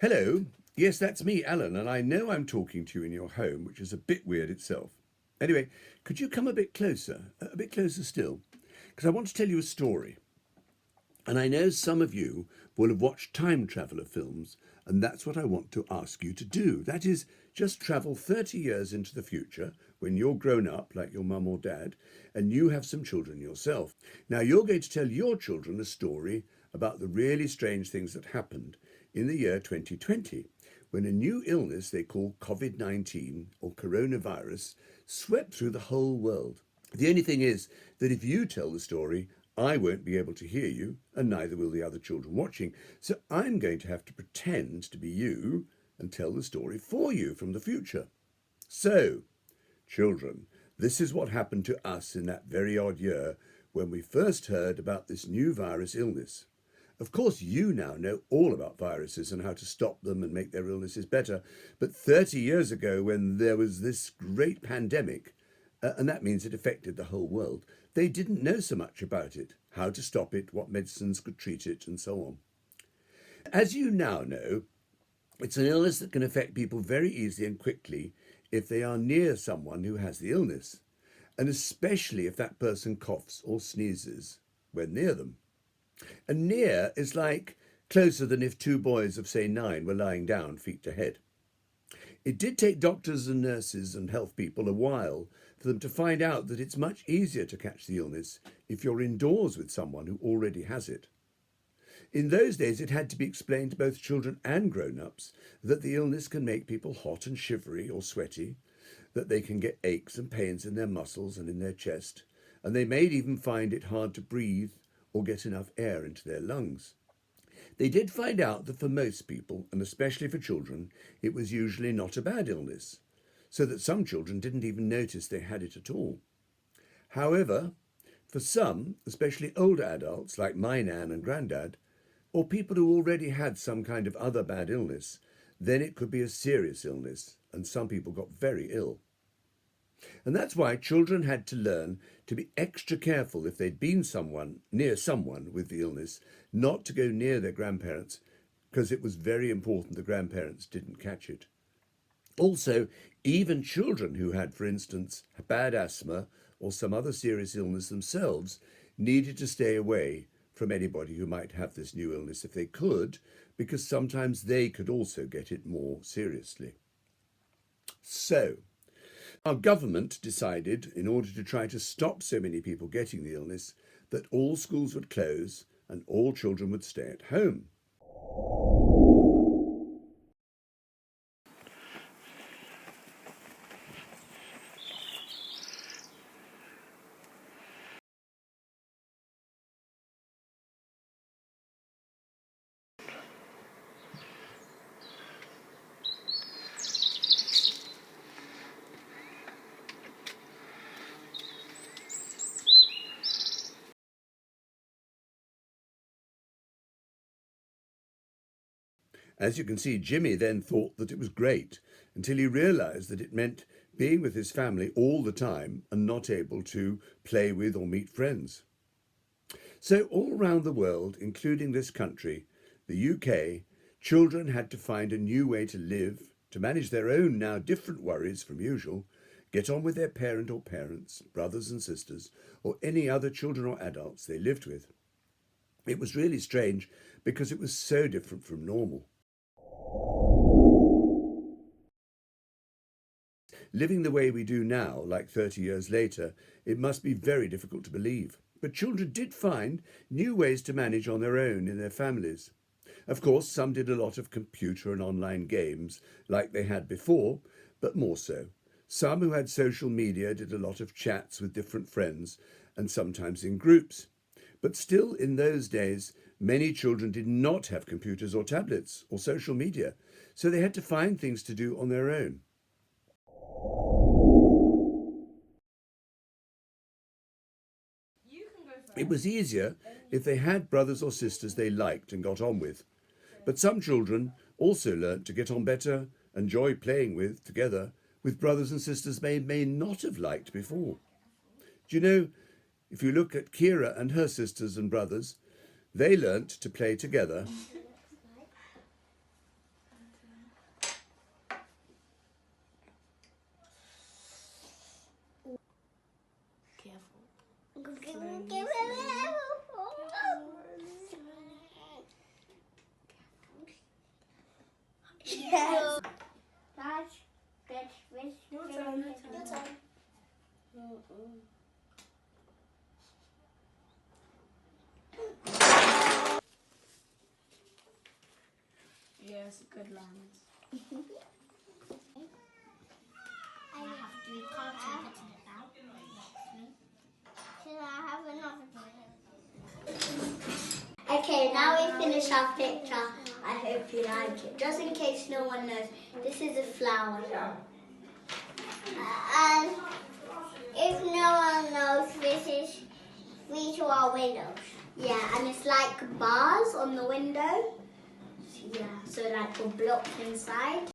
Hello. Yes, that's me, Alan, and I know I'm talking to you in your home, which is a bit weird itself. Anyway, could you come a bit closer? A bit closer still? Because I want to tell you a story. And I know some of you will have watched time traveller films, and that's what I want to ask you to do. That is, just travel 30 years into the future when you're grown up, like your mum or dad, and you have some children yourself. Now, you're going to tell your children a story about the really strange things that happened in the year 2020, when a new illness they call COVID-19 or coronavirus swept through the whole world. The only thing is that if you tell the story, I won't be able to hear you, and neither will the other children watching. So I'm going to have to pretend to be you and tell the story for you from the future. So, children, this is what happened to us in that very odd year when we first heard about this new virus illness. Of course, you now know all about viruses and how to stop them and make their illnesses better. But 30 years ago, when there was this great pandemic, and that means it affected the whole world, they didn't know so much about it, how to stop it, what medicines could treat it, and so on. As you now know, it's an illness that can affect people very easily and quickly if they are near someone who has the illness, and especially if that person coughs or sneezes when near them. And near is like closer than if two boys of, say, 9 were lying down, feet to head. It did take doctors and nurses and health people a while for them to find out that it's much easier to catch the illness if you're indoors with someone who already has it. In those days, it had to be explained to both children and grown-ups that the illness can make people hot and shivery or sweaty, that they can get aches and pains in their muscles and in their chest, and they may even find it hard to breathe or get enough air into their lungs. They did find out that for most people, and especially for children, it was usually not a bad illness, so that some children didn't even notice they had it at all. However, for some, especially older adults like my nan and granddad, or people who already had some kind of other bad illness, then it could be a serious illness, and some people got very ill. And that's why children had to learn to be extra careful if they'd been near someone with the illness, not to go near their grandparents, because it was very important the grandparents didn't catch it. Also, even children who had, for instance, bad asthma or some other serious illness themselves needed to stay away from anybody who might have this new illness if they could, because sometimes they could also get it more seriously. So, our government decided, in order to try to stop so many people getting the illness, that all schools would close and all children would stay at home. As you can see, Jimmy then thought that it was great until he realised that it meant being with his family all the time and not able to play with or meet friends. So all around the world, including this country, the UK, children had to find a new way to live, to manage their own now different worries from usual, get on with their parent or parents, brothers and sisters, or any other children or adults they lived with. It was really strange because it was so different from normal. Living the way we do now, like 30 years later, it must be very difficult to believe. But children did find new ways to manage on their own in their families. Of course, some did a lot of computer and online games like they had before, but more so. Some who had social media did a lot of chats with different friends and sometimes in groups. But still, in those days, many children did not have computers or tablets or social media, so they had to find things to do on their own. It was easier if they had brothers or sisters they liked and got on with. But some children also learnt to get on better, enjoy playing with together with brothers and sisters they may not have liked before. Do you know, if you look at Kira and her sisters and brothers, they learnt to play together Yes. That's good. Your turn. Your turn. Yes, good lines. I have to be cartoon putting it now. Should I have another one? Okay, now we finish our picture. I hope you like it. Just in case no one knows, this is a flower. And if no one knows, these are our windows. Yeah, and it's like bars on the window. Yeah, so like we're blocked inside.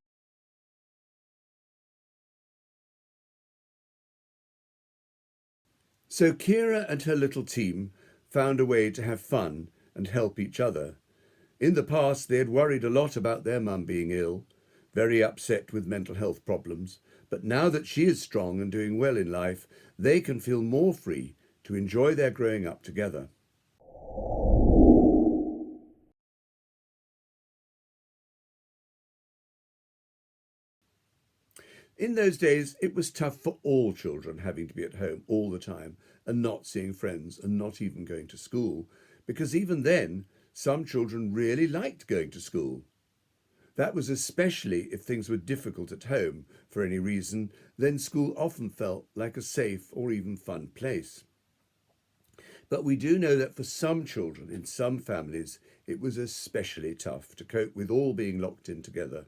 So Kira and her little team found a way to have fun and help each other. In the past, they had worried a lot about their mum being ill, very upset with mental health problems, but now that she is strong and doing well in life, they can feel more free to enjoy their growing up together. In those days, it was tough for all children having to be at home all the time and not seeing friends and not even going to school, because even then, some children really liked going to school. That was especially if things were difficult at home for any reason, then school often felt like a safe or even fun place. But we do know that for some children in some families, it was especially tough to cope with all being locked in together.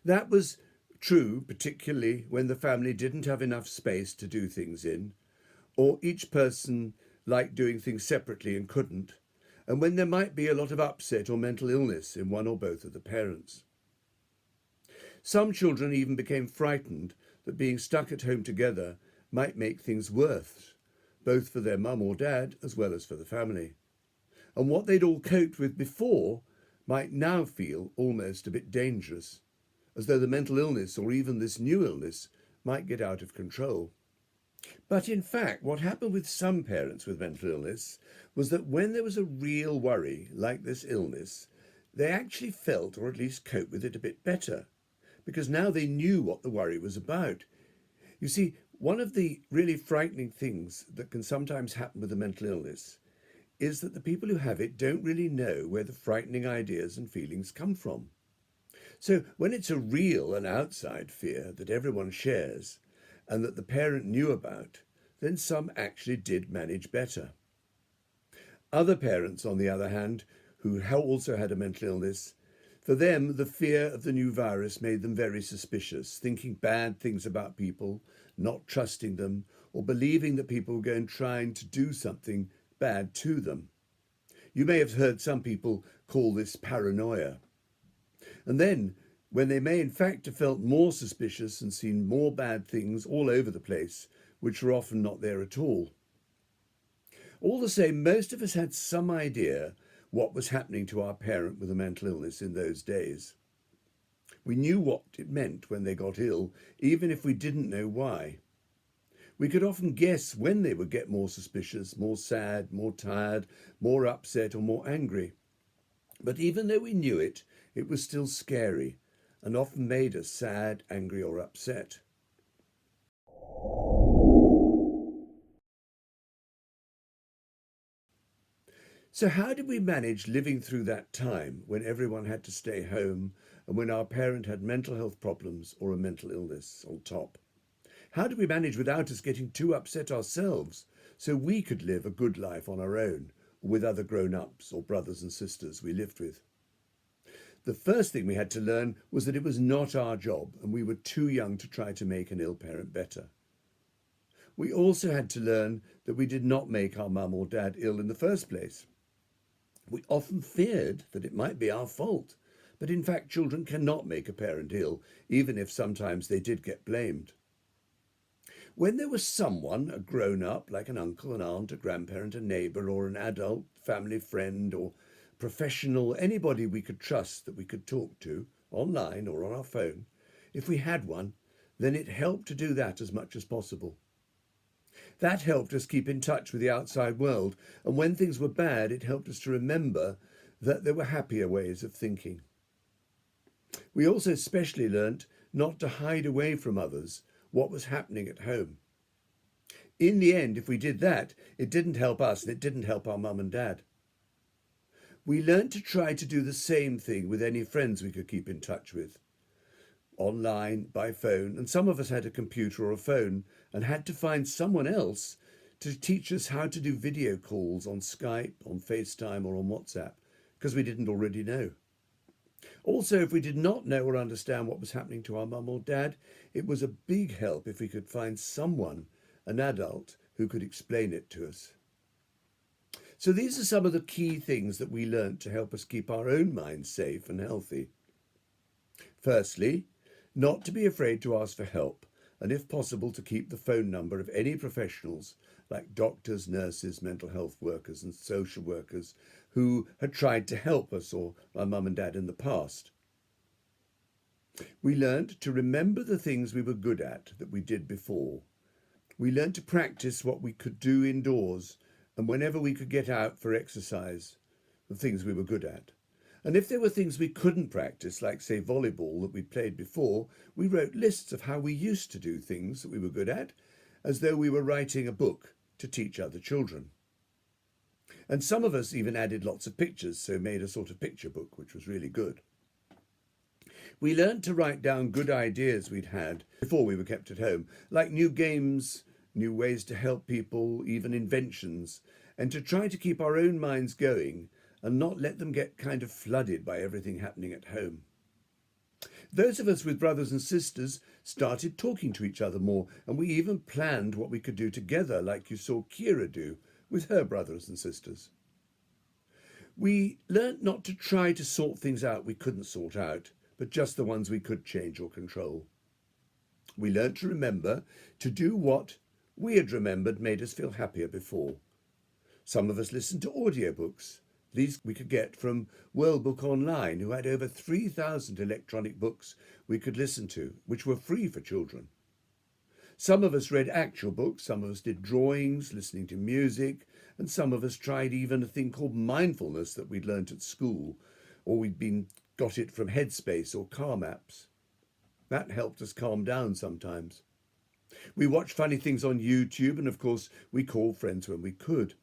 That was true, particularly when the family didn't have enough space to do things in, or each person liked doing things separately and couldn't, and when there might be a lot of upset or mental illness in one or both of the parents. Some children even became frightened that being stuck at home together might make things worse, both for their mum or dad as well as for the family. And what they'd all coped with before might now feel almost a bit dangerous, as though the mental illness or even this new illness might get out of control. But in fact, what happened with some parents with mental illness was that when there was a real worry like this illness, they actually felt, or at least coped with it a bit better, because now they knew what the worry was about. You see, one of the really frightening things that can sometimes happen with a mental illness is that the people who have it don't really know where the frightening ideas and feelings come from. So when it's a real and outside fear that everyone shares and that the parent knew about, then some actually did manage better. Other parents, on the other hand, who also had a mental illness, for them the fear of the new virus made them very suspicious, thinking bad things about people, not trusting them, or believing that people were going trying to do something bad to them. You may have heard some people call this paranoia. And then, when they may in fact have felt more suspicious and seen more bad things all over the place, which were often not there at all. All the same, most of us had some idea what was happening to our parent with a mental illness in those days. We knew what it meant when they got ill, even if we didn't know why. We could often guess when they would get more suspicious, more sad, more tired, more upset, or more angry. But even though we knew it, it was still scary and often made us sad, angry, or upset. So how did we manage living through that time when everyone had to stay home and when our parent had mental health problems or a mental illness on top? How did we manage without us getting too upset ourselves so we could live a good life on our own or with other grown-ups or brothers and sisters we lived with? The first thing we had to learn was that it was not our job and we were too young to try to make an ill parent better. We also had to learn that we did not make our mum or dad ill in the first place. We often feared that it might be our fault, but in fact children cannot make a parent ill, even if sometimes they did get blamed. When there was someone, a grown-up, like an uncle, an aunt, a grandparent, a neighbour, or an adult, family friend, or professional, anybody we could trust that we could talk to, online or on our phone, if we had one, then it helped to do that as much as possible. That helped us keep in touch with the outside world, and when things were bad, it helped us to remember that there were happier ways of thinking. We also especially learnt not to hide away from others what was happening at home. In the end, if we did that, it didn't help us and it didn't help our mum and dad. We learnt to try to do the same thing with any friends we could keep in touch with, online, by phone, and some of us had a computer or a phone and had to find someone else to teach us how to do video calls on Skype, on FaceTime or on WhatsApp, because we didn't already know. Also, if we did not know or understand what was happening to our mum or dad, it was a big help if we could find someone, an adult, who could explain it to us. So these are some of the key things that we learnt to help us keep our own minds safe and healthy. Firstly, not to be afraid to ask for help, and if possible to keep the phone number of any professionals like doctors, nurses, mental health workers and social workers who had tried to help us or our mum and dad in the past. We learnt to remember the things we were good at that we did before. We learnt to practice what we could do indoors and whenever we could get out for exercise, the things we were good at. And if there were things we couldn't practice, like say volleyball that we'd played before, we wrote lists of how we used to do things that we were good at, as though we were writing a book to teach other children. And some of us even added lots of pictures, so made a sort of picture book, which was really good. We learned to write down good ideas we'd had before we were kept at home, like new games, new ways to help people, even inventions, and to try to keep our own minds going and not let them get kind of flooded by everything happening at home. Those of us with brothers and sisters started talking to each other more, and we even planned what we could do together, like you saw Kira do with her brothers and sisters. We learnt not to try to sort things out we couldn't sort out, but just the ones we could change or control. We learnt to remember to do what we had remembered made us feel happier before. Some of us listened to audiobooks. These we could get from World Book Online, who had over 3,000 electronic books we could listen to, which were free for children. Some of us read actual books, some of us did drawings, listening to music, and some of us tried even a thing called mindfulness that we'd learnt at school, or got it from Headspace or Car Maps. That helped us calm down sometimes. We watched funny things on YouTube, and of course we called friends when we could.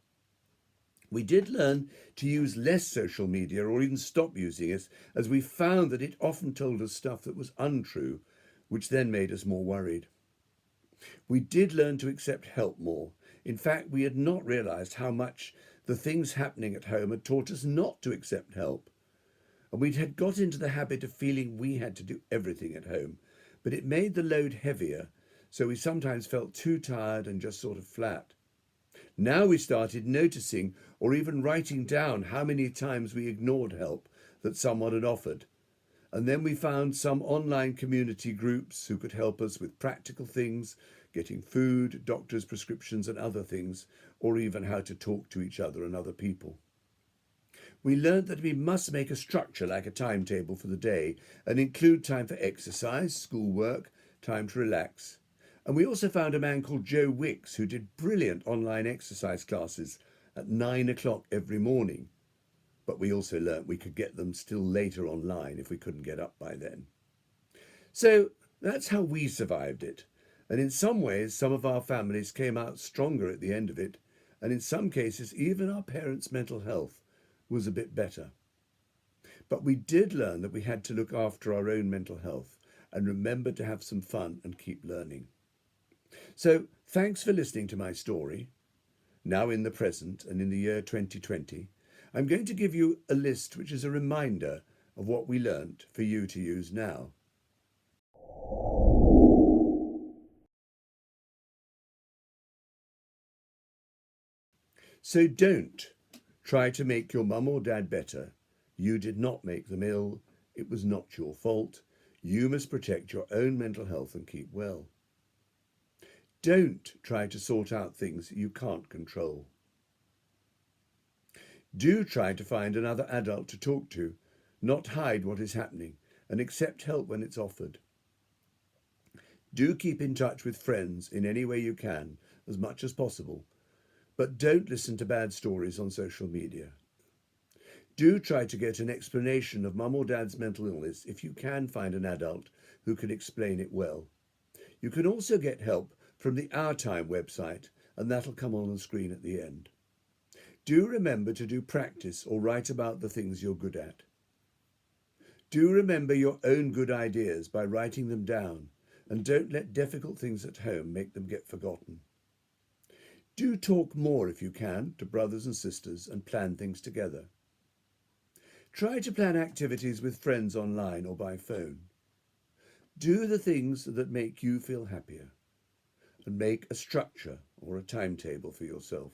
We did learn to use less social media or even stop using it, as we found that it often told us stuff that was untrue, which then made us more worried. We did learn to accept help more. In fact, we had not realised how much the things happening at home had taught us not to accept help. And we had got into the habit of feeling we had to do everything at home, but it made the load heavier, so we sometimes felt too tired and just sort of flat. Now we started noticing or even writing down how many times we ignored help that someone had offered. And then we found some online community groups who could help us with practical things, getting food, doctors' prescriptions and other things, or even how to talk to each other and other people. We learned that we must make a structure like a timetable for the day and include time for exercise, schoolwork, time to relax. And we also found a man called Joe Wicks who did brilliant online exercise classes at 9 o'clock every morning. But we also learnt we could get them still later online if we couldn't get up by then. So that's how we survived it. And in some ways, some of our families came out stronger at the end of it. And in some cases, even our parents' mental health was a bit better. But we did learn that we had to look after our own mental health and remember to have some fun and keep learning. So thanks for listening to my story. Now in the present and in the year 2020, I'm going to give you a list which is a reminder of what we learnt for you to use now. So don't try to make your mum or dad better. You did not make them ill. It was not your fault. You must protect your own mental health and keep well. Don't try to sort out things you can't control. Do try to find another adult to talk to, not hide what is happening, and accept help when it's offered. Do keep in touch with friends in any way you can, as much as possible, but don't listen to bad stories on social media. Do try to get an explanation of mum or dad's mental illness if you can find an adult who can explain it well. You can also get help from the Our Time website, and that'll come on the screen at the end. Do remember to do practice or write about the things you're good at. Do remember your own good ideas by writing them down, and don't let difficult things at home make them get forgotten. Do talk more if you can to brothers and sisters and plan things together. Try to plan activities with friends online or by phone. Do the things that make you feel happier, and make a structure or a timetable for yourself.